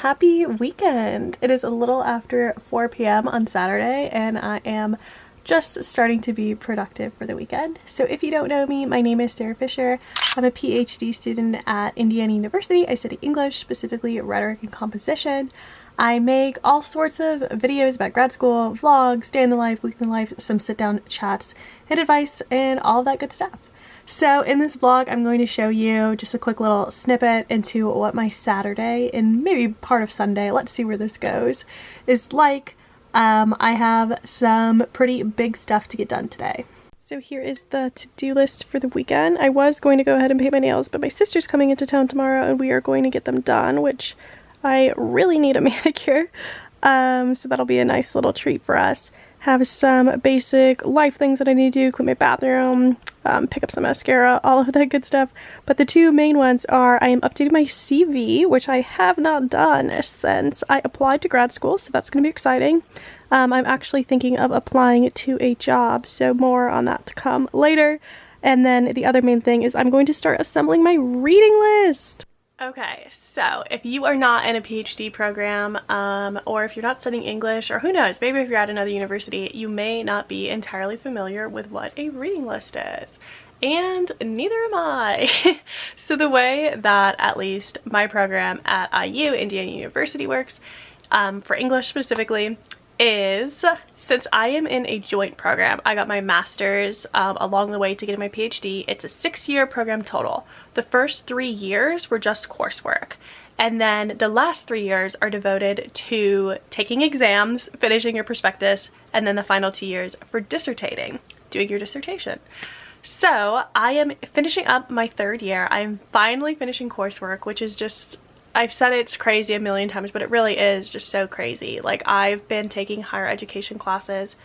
Happy weekend! It is a little after 4 p.m. on Saturday and I am just starting to be productive for the weekend. So if you don't know me, my name is Sarah Fisher. I'm a PhD student at Indiana University. I study English, specifically rhetoric and composition. I make all sorts of videos about grad school, vlogs, day in the life, week in the life, some sit-down chats and advice and all that good stuff. So in this vlog, I'm going to show you just a quick little snippet into what my Saturday and maybe part of Sunday, let's see where this goes, is like. I have some pretty big stuff to get done today. So here is the to-do list for the weekend. I was going to go ahead and paint my nails, but my sister's coming into town tomorrow and we are going to get them done, which I really need a manicure. So that'll be a nice little treat for us. Have some basic life things that I need to do, clean my bathroom, pick up some mascara, all of that good stuff. But the two main ones are I am updating my CV, which I have not done since I applied to grad school, so that's going to be exciting. I'm actually thinking of applying to a job, so more on that to come later. And then the other main thing is I'm going to start assembling my reading list. Okay, so if you are not in a PhD program, or if you're not studying English, or who knows, maybe if you're at another university, you may not be entirely familiar with what a reading list is. And neither am I. So the way that at least my program at IU, Indiana University, works, for English specifically, is since I am in a joint program, I got my master's along the way to get my PhD. It's a 6-year program total. The first 3 years were just coursework, and then the last 3 years are devoted to taking exams, finishing your prospectus, and then the final 2 years for dissertating, doing your dissertation. So I am finishing up my 3rd year. I'm finally finishing coursework, which is just, I've said it's crazy a million times, but it really is just so crazy. Like, I've been taking higher education classes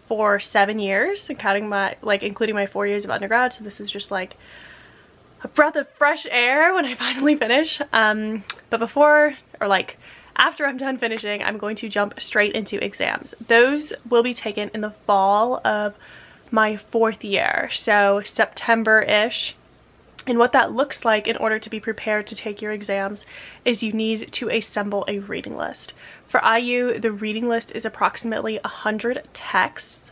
for 7 years, and counting my, like, including my 4 years of undergrad, so this is just like a breath of fresh air when I finally finish. But before, or like after I'm done finishing, I'm going to jump straight into exams. Those will be taken in the fall of my 4th year, so September-ish. And what that looks like in order to be prepared to take your exams is you need to assemble a reading list. For IU, the reading list is approximately 100 texts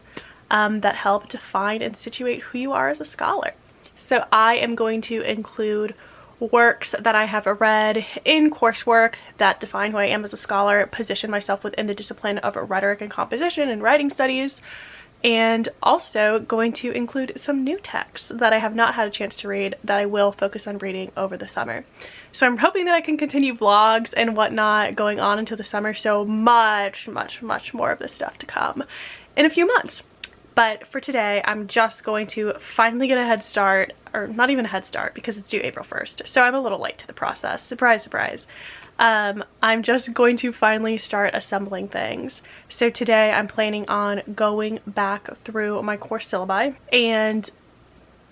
that help define and situate who you are as a scholar. So I am going to include works that I have read in coursework that define who I am as a scholar, position myself within the discipline of rhetoric and composition and writing studies, and also going to include some new texts that I have not had a chance to read that I will focus on reading over the summer. So I'm hoping that I can continue vlogs and whatnot going on into the summer, so much more of this stuff to come in a few months. But for today, I'm just going to finally get a head start, or not even a head start because it's due April 1st, so I'm a little late to the process. Surprise, surprise. I'm just going to finally start assembling things. So today I'm planning on going back through my course syllabi and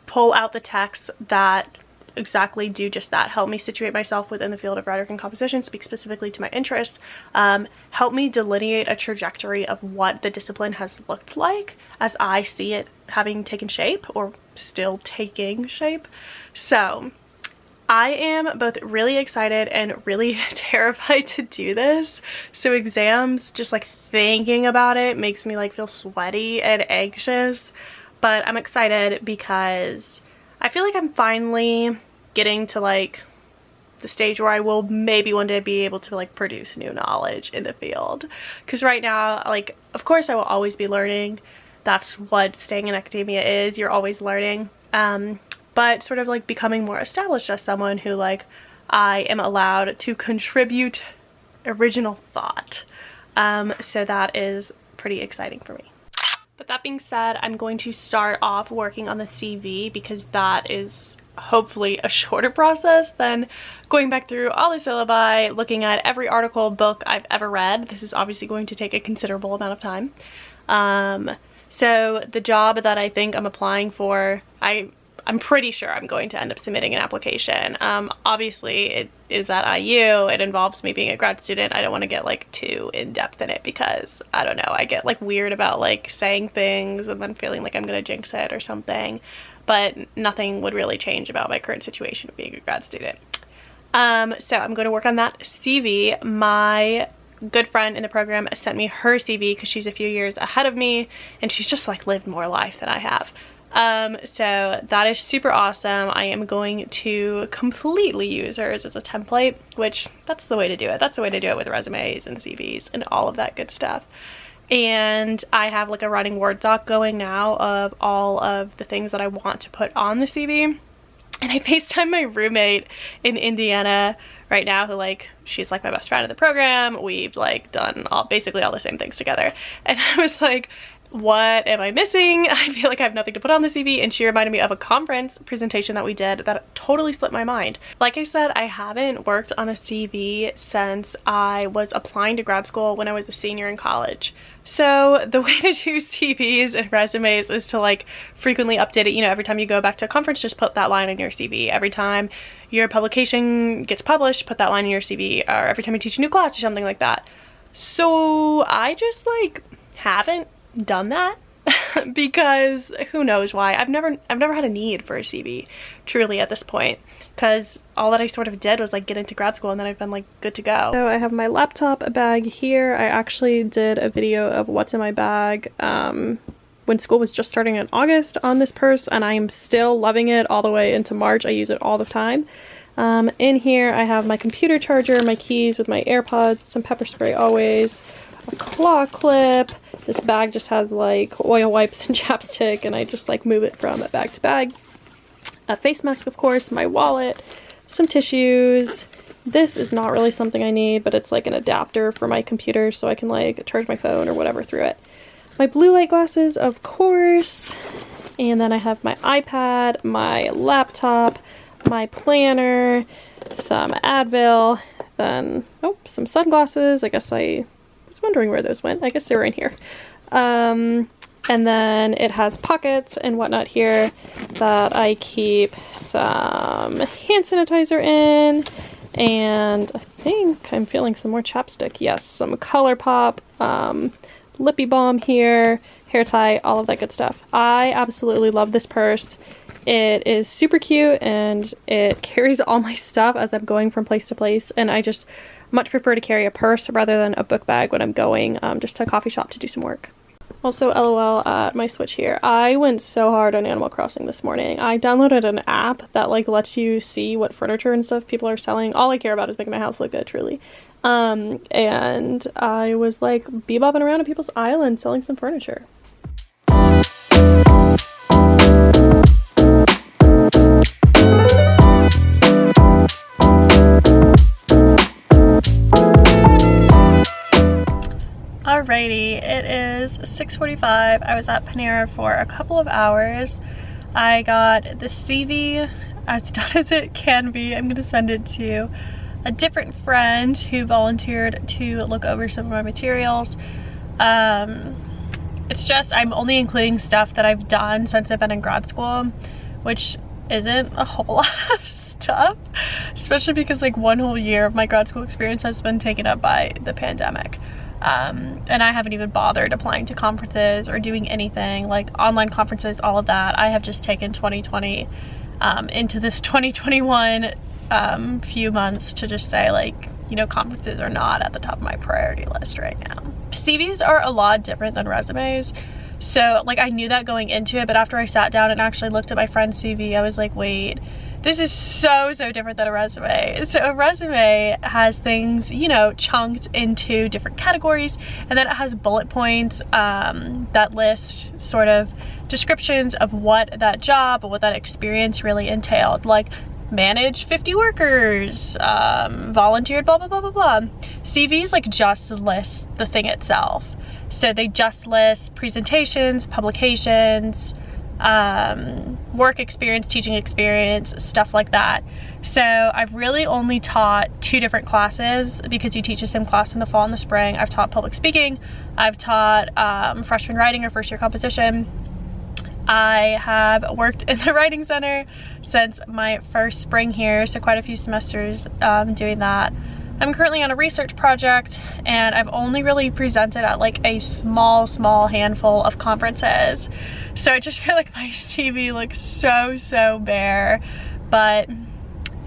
pull out the texts that exactly do just that. Help me situate myself within the field of rhetoric and composition, speak specifically to my interests, help me delineate a trajectory of what the discipline has looked like as I see it having taken shape or still taking shape. So I am both really excited and really terrified to do this. So exams, just like thinking about it makes me like feel sweaty and anxious, but I'm excited because I feel like I'm finally getting to like the stage where I will maybe one day be able to like produce new knowledge in the field. Because right now, like, of course I will always be learning. That's what staying in academia is. You're always learning. But sort of like becoming more established as someone who like I am allowed to contribute original thought. So that is pretty exciting for me. But that being said, I'm going to start off working on the CV because that is hopefully a shorter process than going back through all the syllabi, looking at every article, book I've ever read. This is obviously going to take a considerable amount of time. So the job that I think I'm applying for, I'm pretty sure I'm going to end up submitting an application. Obviously it is at IU, it involves me being a grad student. I don't want to get like too in-depth in it because I don't know, I get like weird about like saying things and then feeling like I'm gonna jinx it or something, but nothing would really change about my current situation of being a grad student. So I'm going to work on that CV. My good friend in the program sent me her CV because she's a few years ahead of me and she's just like lived more life than I have. So that is super awesome. I am going to completely use hers as a template, which that's the way to do it. That's the way to do it with resumes and CVs and all of that good stuff. And I have like a running Word doc going now of all of the things that I want to put on the CV. And I FaceTime my roommate in Indiana right now, who she's like my best friend in the program. We've like done basically all the same things together. And I was like, what am I missing? I feel like I have nothing to put on the CV. And she reminded me of a conference presentation that we did that totally slipped my mind. Like I said, I haven't worked on a CV since I was applying to grad school when I was a senior in college. So the way to do CVs and resumes is to like frequently update it. You know, every time you go back to a conference, just put that line in your CV. Every time your publication gets published, put that line in your CV. Or every time you teach a new class or something like that. So I just like haven't done that because who knows why. I've never had a need for a CV truly at this point, because all that I sort of did was like get into grad school and then I've been like good to go. So I have my laptop bag here. I actually did a video of what's in my bag when school was just starting in August on this purse, and I am still loving it all the way into March. I use it all the time. In here I have my computer charger, my keys with my AirPods, some pepper spray always, a claw clip. This bag just has like oil wipes and chapstick, and I just like move it from bag to bag. A face mask, of course, my wallet, some tissues. This is not really something I need, but it's like an adapter for my computer so I can like charge my phone or whatever through it. My blue light glasses, of course. And then I have my iPad, my laptop, my planner, some Advil, then, oh, some sunglasses. I guess I was wondering where those went. I guess they were in here. And then it has pockets and whatnot here that I keep some hand sanitizer in, and I think I'm feeling some more chapstick. Yes, some ColourPop, lippy balm here, hair tie, all of that good stuff. I absolutely love this purse. It is super cute and it carries all my stuff as I'm going from place to place, and I just much prefer to carry a purse rather than a book bag when I'm going just to a coffee shop to do some work. Also, LOL at my Switch here. I went so hard on Animal Crossing this morning. I downloaded an app that like lets you see what furniture and stuff people are selling. All I care about is making my house look good, truly. And I was like bebopping around at people's island selling some furniture. Alrighty, it is 6:45. I was at Panera for a couple of hours. I got the CV as done as it can be. I'm gonna send it to a different friend who volunteered to look over some of my materials. It's just I'm only including stuff that I've done since I've been in grad school, which isn't a whole lot of stuff, especially because like one whole year of my grad school experience has been taken up by the pandemic. And I haven't even bothered applying to conferences or doing anything like online conferences, all of that. I have just taken 2020 into this 2021 few months to just say like, you know, conferences are not at the top of my priority list right now. CVs are a lot different than resumes. So like I knew that going into it, but after I sat down and actually looked at my friend's CV, I was like, wait, this is so different than a resume. So a resume has things, you know, chunked into different categories, and then it has bullet points that list sort of descriptions of what that job or what that experience really entailed, like managed 50 workers, volunteered, blah, blah, blah, blah, blah. CVs like just list the thing itself. So they just list presentations, publications, work experience, teaching experience, stuff like that. So I've really only taught 2 different classes because you teach the same class in the fall and the spring. I've taught public speaking. I've taught freshman writing or first year composition. I have worked in the writing center since my first spring here, so quite a few semesters doing that. I'm currently on a research project, and I've only really presented at like a small handful of conferences. So I just feel like my CV looks so bare, but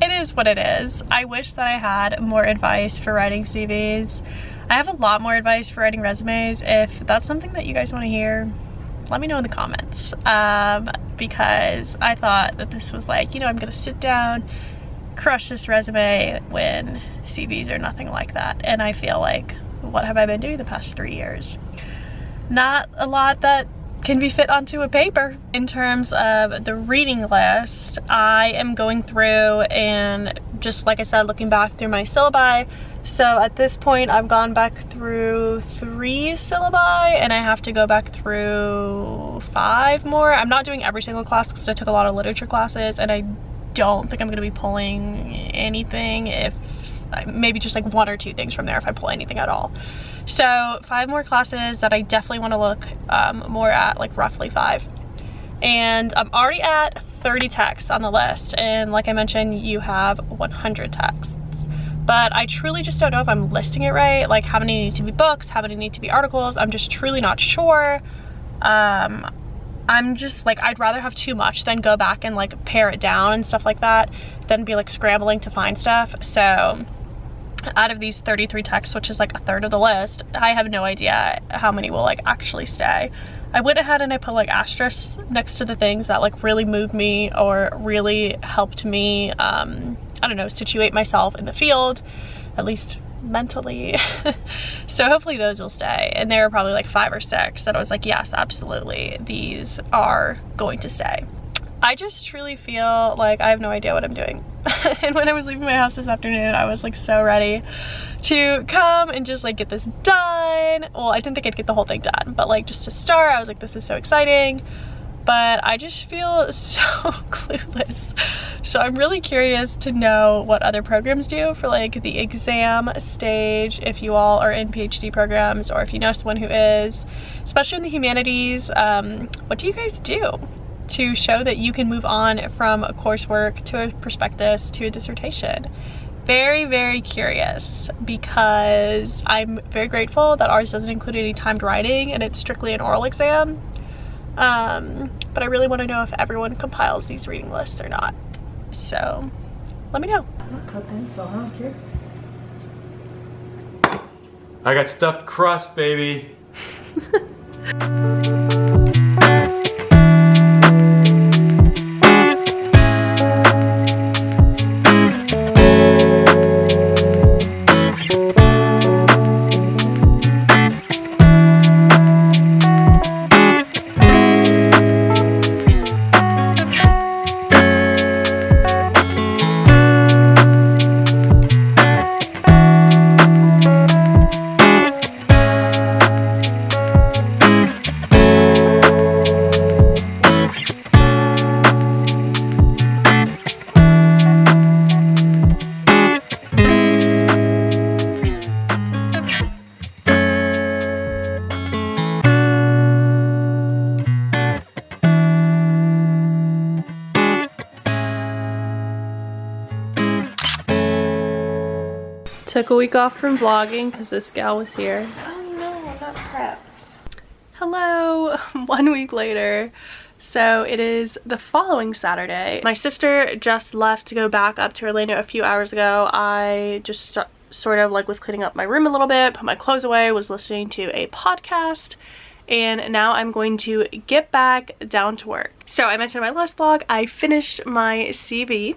it is what it is. I wish that I had more advice for writing CVs. I have a lot more advice for writing resumes. If that's something that you guys want to hear, let me know in the comments. Because I thought that this was like, you know, I'm gonna sit down, crush this resume, when CVs are nothing like that. And I feel like, what have I been doing the past 3 years? Not a lot that can be fit onto a paper. In terms of the reading list, I am going through and just like I said, looking back through my syllabi. So at this point, I've gone back through 3 syllabi and I have to go back through 5 more. I'm not doing every single class because I took a lot of literature classes and I don't think I'm gonna be pulling anything, if maybe just like 1 or 2 things from there if I pull anything at all. So 5 more classes that I definitely want to look more at, like roughly 5. And I'm already at 30 texts on the list, and like I mentioned, you have 100 texts. But I truly just don't know if I'm listing it right, like how many need to be books, how many need to be articles. I'm just truly not sure. I'm just like, I'd rather have too much than go back and like pare it down and stuff like that, than be like scrambling to find stuff. So out of these 33 texts, which is like a third of the list, I have no idea how many will like actually stay. I went ahead and I put like asterisks next to the things that like really moved me or really helped me, I don't know, situate myself in the field, at least mentally. So hopefully those will stay. And there are probably like 5 or 6 that I was like, yes, absolutely, these are going to stay. I just truly feel like I have no idea what I'm doing. And when I was leaving my house this afternoon, I was like so ready to come and just like get this done. Well, I didn't think I'd get the whole thing done, but like just to start, I was like, this is so exciting. But I just feel so clueless. So I'm really curious to know what other programs do for like the exam stage, if you all are in PhD programs or if you know someone who is, especially in the humanities. What do you guys do to show that you can move on from a coursework to a prospectus to a dissertation? Very, very curious, because I'm very grateful that ours doesn't include any timed writing and it's strictly an oral exam. But I really want to know if everyone compiles these reading lists or not. So let me know. I'm not cooking, so I don't care. I got stuffed crust, baby. Took a week off from vlogging because this gal was here. Oh no, I'm not prepped. Hello, 1 week later. So it is the following Saturday. My sister just left to go back up to Orlando a few hours ago. I just sort of like was cleaning up my room a little bit, put my clothes away, was listening to a podcast, and now I'm going to get back down to work. So I mentioned in my last vlog, I finished my CV.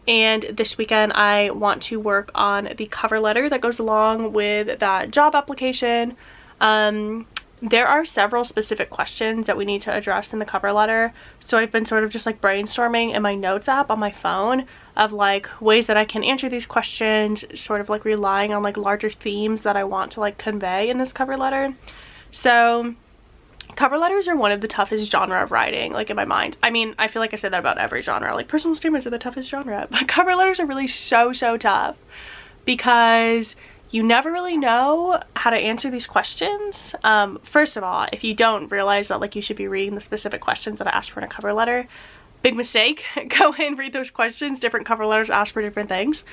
And this weekend I want to work on the cover letter that goes along with that job application. There are several specific questions that we need to address in the cover letter. So I've been sort of just like brainstorming in my notes app on my phone of like ways that I can answer these questions, sort of like relying on like larger themes that I want to like convey in this cover letter. So cover letters are one of the toughest genre of writing, like in my mind. I mean, I feel like I said that about every genre. Like personal statements are the toughest genre, but cover letters are really so tough because you never really know how to answer these questions. First of all, if you don't realize that like you should be reading the specific questions that I asked for in a cover letter, big mistake. Go and read those questions. Different cover letters ask for different things.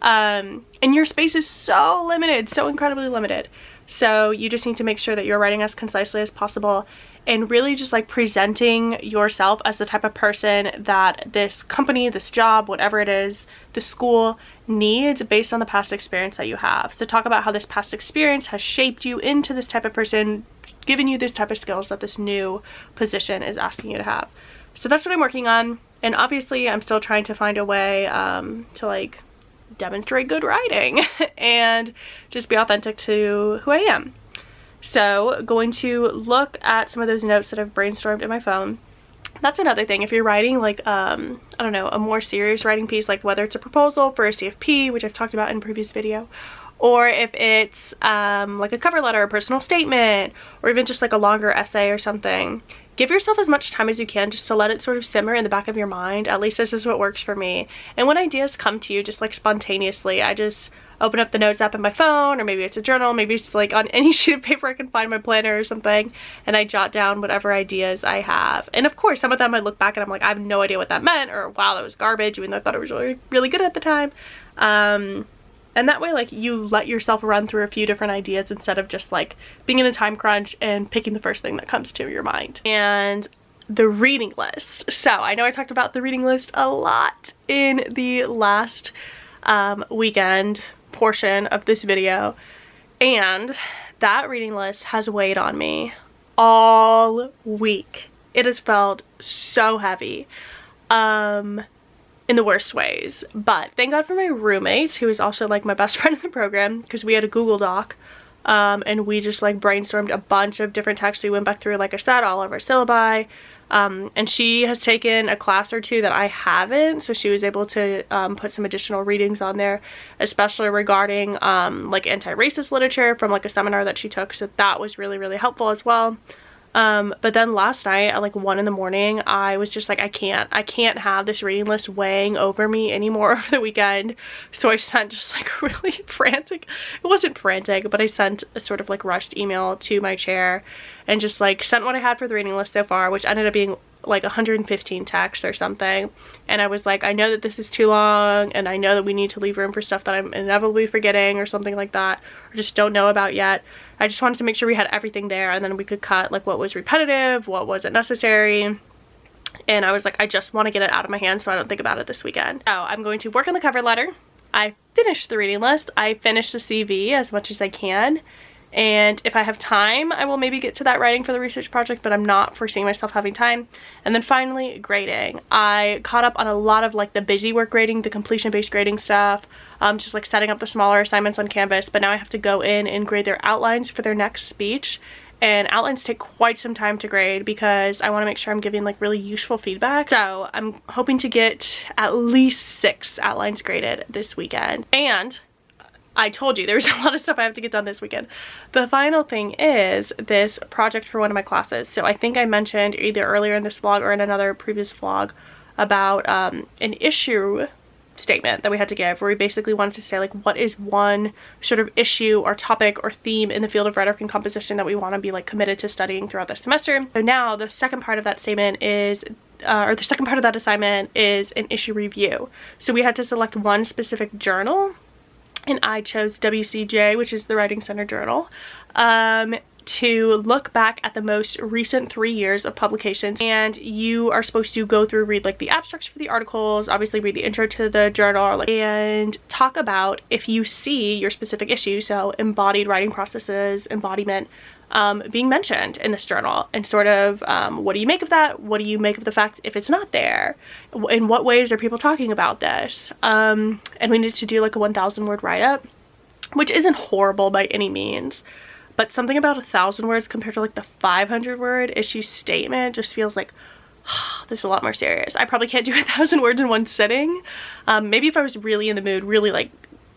And your space is so limited, so incredibly limited. So you just need to make sure that you're writing as concisely as possible and really just like presenting yourself as the type of person that this company, this job, whatever it is, the school needs based on the past experience that you have. So talk about how this past experience has shaped you into this type of person, given you this type of skills that this new position is asking you to have. So that's what I'm working on. And obviously I'm still trying to find a way to like demonstrate good writing and just be authentic to who I am. So going to look at some of those notes that I've brainstormed in my phone. That's another thing. If you're writing like, I don't know, a more serious writing piece, like whether it's a proposal for a CFP, which I've talked about in a previous video, or if it's like a cover letter, a personal statement, or even just like a longer essay or something, give yourself as much time as you can just to let it sort of simmer in the back of your mind. At least this is what works for me. And when ideas come to you just like spontaneously, I just open up the notes app on my phone, or maybe it's a journal, maybe it's like on any sheet of paper I can find, my planner or something, and I jot down whatever ideas I have. And of course, some of them I look back and I'm like, I have no idea what that meant, or wow, that was garbage, even though I thought it was really, really good at the time. And that way, like, you let yourself run through a few different ideas instead of just like being in a time crunch and picking the first thing that comes to your mind. And the reading list. So I know I talked about the reading list a lot in the last weekend portion of this video, and that reading list has weighed on me all week. It has felt so heavy in the worst ways, but thank God for my roommate, who is also like my best friend in the program, because we had a Google Doc and we just like brainstormed a bunch of different texts. We went back through, like I said, all of our syllabi. And she has taken a class or two that I haven't, so she was able to put some additional readings on there, especially regarding like anti-racist literature from like a seminar that she took, so that was really, really helpful as well. But then last night at like 1 in the morning, I was just like, I can't have this reading list weighing over me anymore over the weekend. So I sent just like really frantic, it wasn't frantic, but I sent a sort of like rushed email to my chair and just like sent what I had for the reading list so far, which ended up being like 115 texts or something. And I was like, I know that this is too long, and I know that we need to leave room for stuff that I'm inevitably forgetting or something like that, or just don't know about yet. I just wanted to make sure we had everything there, and then we could cut like what was repetitive, what wasn't necessary. And I was like, I just want to get it out of my hands so I don't think about it this weekend. So I'm going to work on the cover letter. I finished the reading list. I finished the CV as much as I can. And if I have time, I will maybe get to that writing for the research project, but I'm not foreseeing myself having time. And then finally, grading. I caught up on a lot of like the busy work grading, the completion-based grading stuff, just like setting up the smaller assignments on Canvas, but now I have to go in and grade their outlines for their next speech. And outlines take quite some time to grade because I want to make sure I'm giving like really useful feedback. So I'm hoping to get at least 6 outlines graded this weekend. And I told you there's a lot of stuff I have to get done this weekend. The final thing is this project for one of my classes. So I think I mentioned either earlier in this vlog or in another previous vlog about an issue statement that we had to give, where we basically wanted to say like, what is one sort of issue or topic or theme in the field of rhetoric and composition that we want to be like committed to studying throughout the semester. So now the second part of that statement is or the second part of that assignment is an issue review. So we had to select one specific journal, and I chose WCJ, which is the Writing Center Journal, to look back at the most recent 3 years of publications. And you are supposed to go through, read like the abstracts for the articles, obviously read the intro to the journal, and talk about if you see your specific issue, so embodied writing processes, embodiment, being mentioned in this journal, and sort of what do you make of that? What do you make of the fact if it's not there? In what ways are people talking about this? And we needed to do like a 1,000 word write-up, which isn't horrible by any means, but something about 1,000 words compared to like the 500 word issue statement just feels like this is a lot more serious. I probably can't do 1,000 words in one sitting. Maybe if I was really in the mood, really like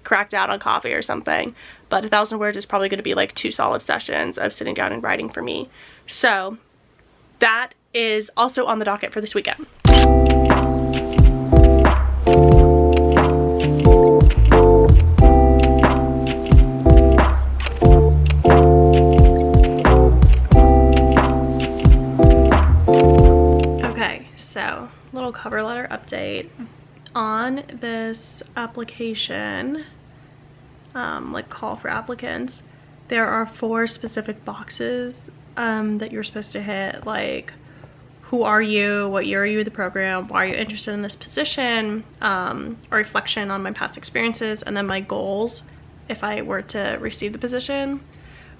cracked out on coffee or something, but 1,000 words is probably going to be like 2 solid sessions of sitting down and writing for me. So that is also on the docket for this weekend. Okay, so little cover letter update on this application, like call for applicants. there are 4 specific boxes that you're supposed to hit, like who are you, what year are you in the program, why are you interested in this position, a reflection on my past experiences, and then my goals if I were to receive the position,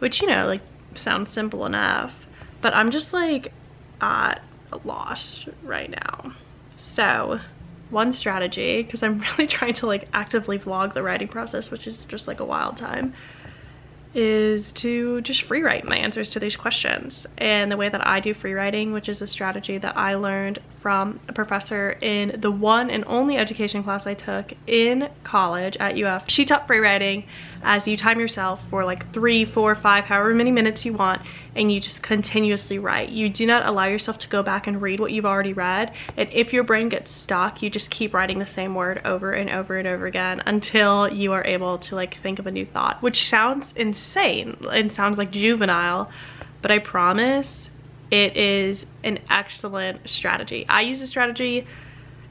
which, you know, like sounds simple enough, but I'm just like at a loss right now. So one strategy, because I'm really trying to like actively vlog the writing process, which is just like a wild time, is to just free write my answers to these questions. And the way that I do free writing, which is a strategy that I learned from a professor in the one and only education class I took in college at UF. She taught free writing as you time yourself for like 3, 4, 5, however many minutes you want, and you just continuously write. You do not allow yourself to go back and read what you've already read, and if your brain gets stuck, you just keep writing the same word over and over and over again until you are able to like think of a new thought, which sounds insane and sounds like juvenile, but I promise it is an excellent strategy. I use this strategy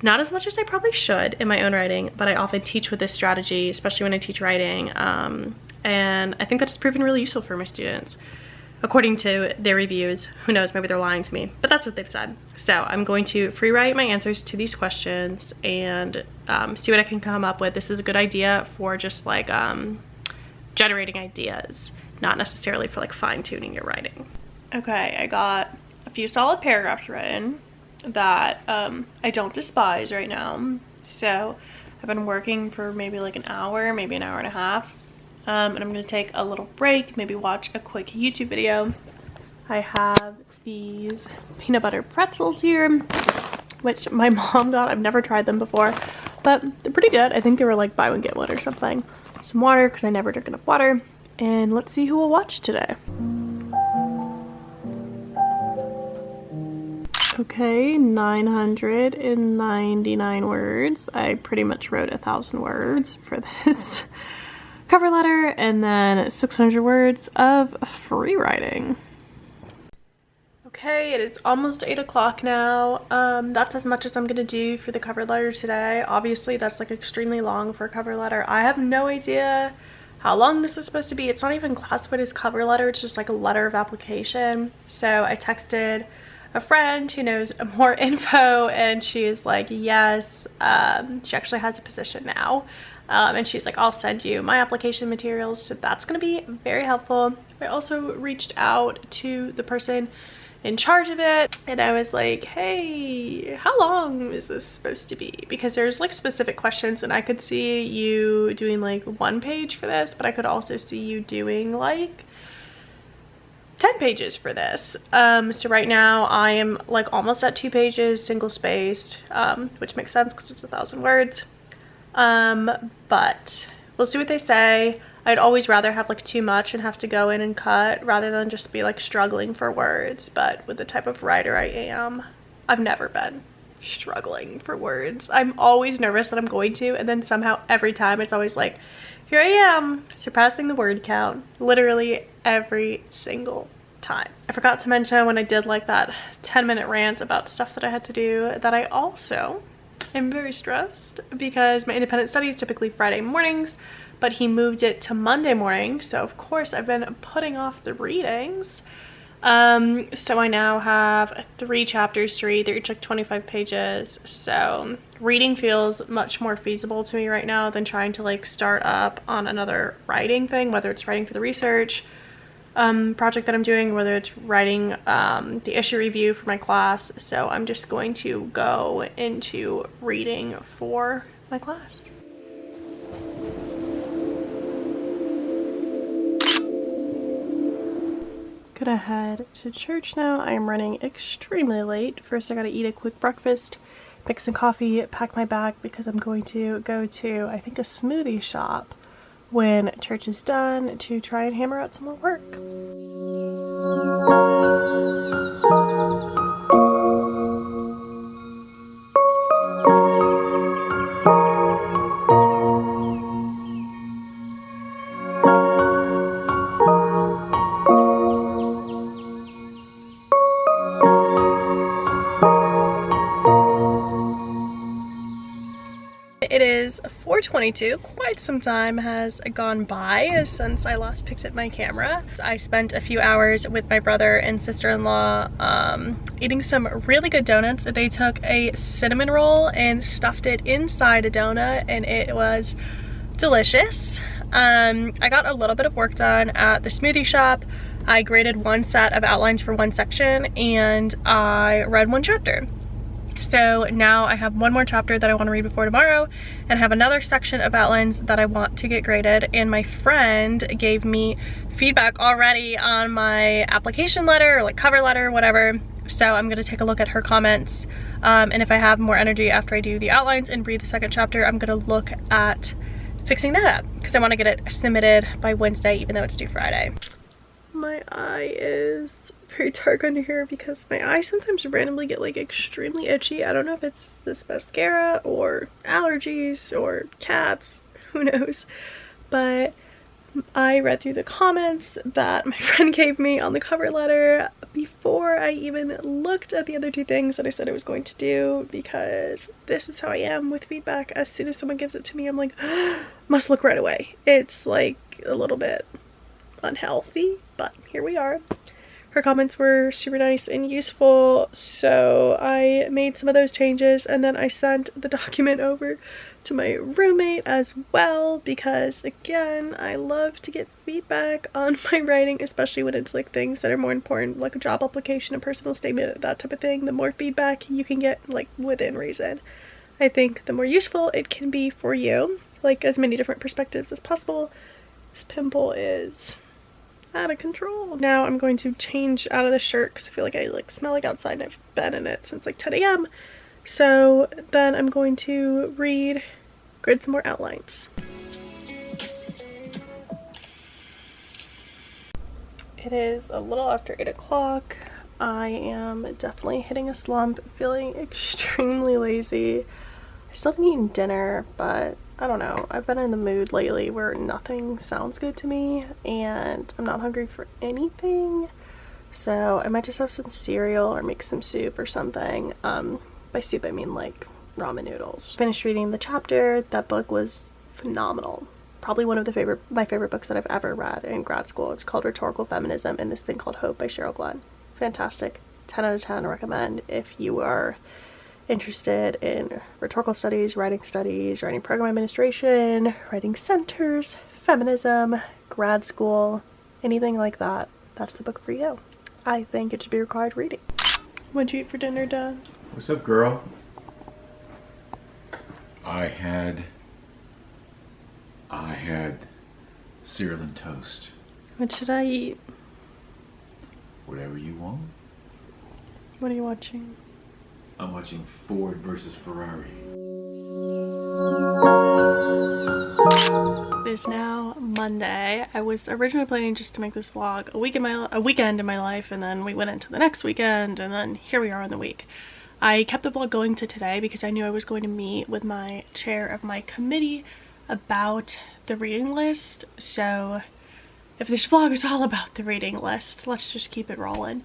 not as much as I probably should in my own writing, but I often teach with this strategy, especially when I teach writing, and I think that it's proven really useful for my students. According to their reviews, who knows, maybe they're lying to me, but that's what they've said. So I'm going to free write my answers to these questions and see what I can come up with. This is a good idea for just like generating ideas, not necessarily for like fine-tuning your writing. Okay, I got a few solid paragraphs written that I don't despise right now. So I've been working for maybe like an hour, maybe an hour and a half. And I'm gonna take a little break, maybe watch a quick YouTube video. I have these peanut butter pretzels here, which my mom got. I've never tried them before, but they're pretty good. I think they were like buy one get one or something. Some water, because I never drink enough water. And let's see who will watch today. Okay, 999 words. I pretty much wrote 1,000 words for this cover letter, and then 600 words of free writing. Okay, it is almost 8 o'clock now. That's as much as I'm gonna do for the cover letter today. Obviously, that's like extremely long for a cover letter. I have no idea how long this is supposed to be. It's not even classified as cover letter, it's just like a letter of application. So I texted a friend who knows more info, and she is like, yes, she actually has a position now. And she's like, I'll send you my application materials, so that's going to be very helpful. I also reached out to the person in charge of it, and I was like, hey, how long is this supposed to be? Because there's like specific questions, and I could see you doing like 1 page for this, but I could also see you doing like 10 pages for this. So right now I am like almost at 2 pages, single spaced, which makes sense because it's 1,000 words. But we'll see what they say. I'd always rather have like too much and have to go in and cut rather than just be like struggling for words. But with the type of writer I am, I've never been struggling for words. I'm always nervous that I'm going to, and then somehow every time it's always like, here I am, surpassing the word count, literally every single time. I forgot to mention when I did like that 10-minute rant about stuff that I had to do, that I also am very stressed because my independent study is typically Friday mornings, but he moved it to Monday morning, so of course I've been putting off the readings. So I now have 3 chapters to read. They're each like 25 pages, so reading feels much more feasible to me right now than trying to like start up on another writing thing, whether it's writing for the research project that I'm doing, whether it's writing the issue review for my class. So I'm just going to go into reading for my class. Gonna head to church now. I am running extremely late. First I gotta eat a quick breakfast, make some coffee, pack my bag because I'm going to go to, I think, a smoothie shop when church is done to try and hammer out some more work. It is 4:22. Quite some time has gone by since I last picked up my camera. I spent a few hours with my brother and sister-in-law eating some really good donuts. They took a cinnamon roll and stuffed it inside a donut, and it was delicious. I got a little bit of work done at the smoothie shop. I graded one set of outlines for one section, and I read one chapter. So now I have one more chapter that I want to read before tomorrow, and have another section of outlines that I want to get graded. And my friend gave me feedback already on my application letter, or like cover letter, whatever. So I'm gonna take a look at her comments. And if I have more energy after I do the outlines and read the second chapter, I'm gonna look at fixing that up, because I want to get it submitted by Wednesday, even though it's due Friday. My eye is very dark under here because my eyes sometimes randomly get like extremely itchy. I don't know if it's this mascara or allergies or cats, who knows. But I read through the comments that my friend gave me on the cover letter before I even looked at the other two things that I said I was going to do, because this is how I am with feedback. As soon as someone gives it to me, I'm like, must look right away. It's like a little bit unhealthy, but here we are. Her comments were super nice and useful, so I made some of those changes, and then I sent the document over to my roommate as well, because again, I love to get feedback on my writing, especially when it's like things that are more important, like a job application, a personal statement, that type of thing. The more feedback you can get, like within reason, I think the more useful it can be for you, like as many different perspectives as possible. This pimple is out of control. Now I'm going to change out of the shirt because I feel like I smell like outside, and I've been in it since like 10 a.m. So then I'm going to grid some more outlines. It is a little after 8 o'clock. I am definitely hitting a slump, feeling extremely lazy. I still haven't eaten dinner, but I don't know. I've been in the mood lately where nothing sounds good to me, and I'm not hungry for anything. So I might just have some cereal or make some soup or something. By soup I mean like ramen noodles. Finished reading the chapter. That book was phenomenal. Probably one of my favorite books that I've ever read in grad school. It's called Rhetorical Feminism and This Thing Called Hope by Cheryl Glenn. Fantastic. 10 out of 10 recommend if you are interested in rhetorical studies, writing program administration, writing centers, feminism, grad school, anything like that. That's the book for you. I think it should be required reading. What'd you eat for dinner, Dad? What's up, girl? I had cereal and toast. What should I eat? Whatever you want. What are you watching? I'm watching Ford versus Ferrari. It is now Monday. I was originally planning just to make this vlog a weekend in my life, and then we went into the next weekend, and then here we are in the week. I kept the vlog going to today because I knew I was going to meet with my chair of my committee about the reading list. So if this vlog is all about the reading list, let's just keep it rolling.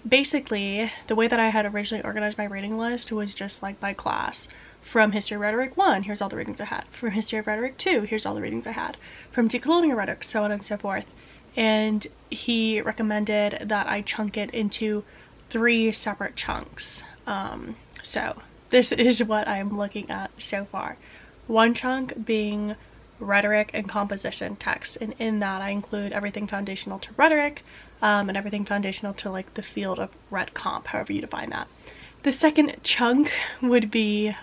Basically, the way that I had originally organized my reading list was just like by class. From History of Rhetoric 1, here's all the readings I had. From History of Rhetoric 2, here's all the readings I had. From Decolonial Rhetoric, so on and so forth. And he recommended that I chunk it into 3 separate chunks. So this is what I'm looking at so far. One chunk being rhetoric and composition text, and in that I include everything foundational to rhetoric, and everything foundational to like the field of rhet comp, however you define that. The second chunk would be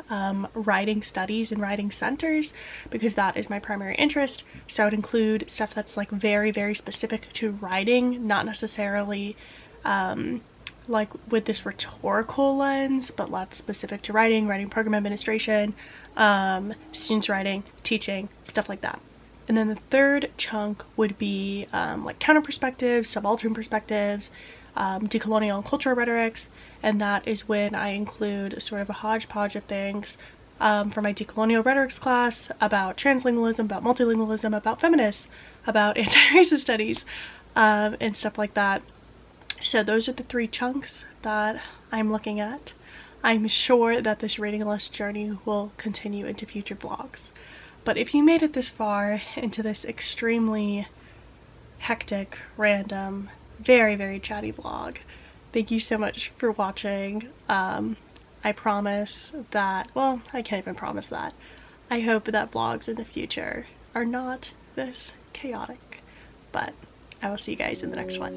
writing studies and writing centers, because that is my primary interest. So I would include stuff that's like very, very specific to writing, not necessarily like with this rhetorical lens, but lots specific to writing program administration, students writing, teaching, stuff like that. And then the third chunk would be like counter perspectives, subaltern perspectives, decolonial and cultural rhetorics, and that is when I include sort of a hodgepodge of things for my decolonial rhetorics class about translingualism, about multilingualism, about feminists, about anti-racist studies, and stuff like that. So those are the 3 chunks that I'm looking at. I'm sure that this reading list journey will continue into future vlogs. But if you made it this far into this extremely hectic, random, very, very chatty vlog, thank you so much for watching. I promise that, well, I can't even promise that. I hope that vlogs in the future are not this chaotic, but I will see you guys in the next one.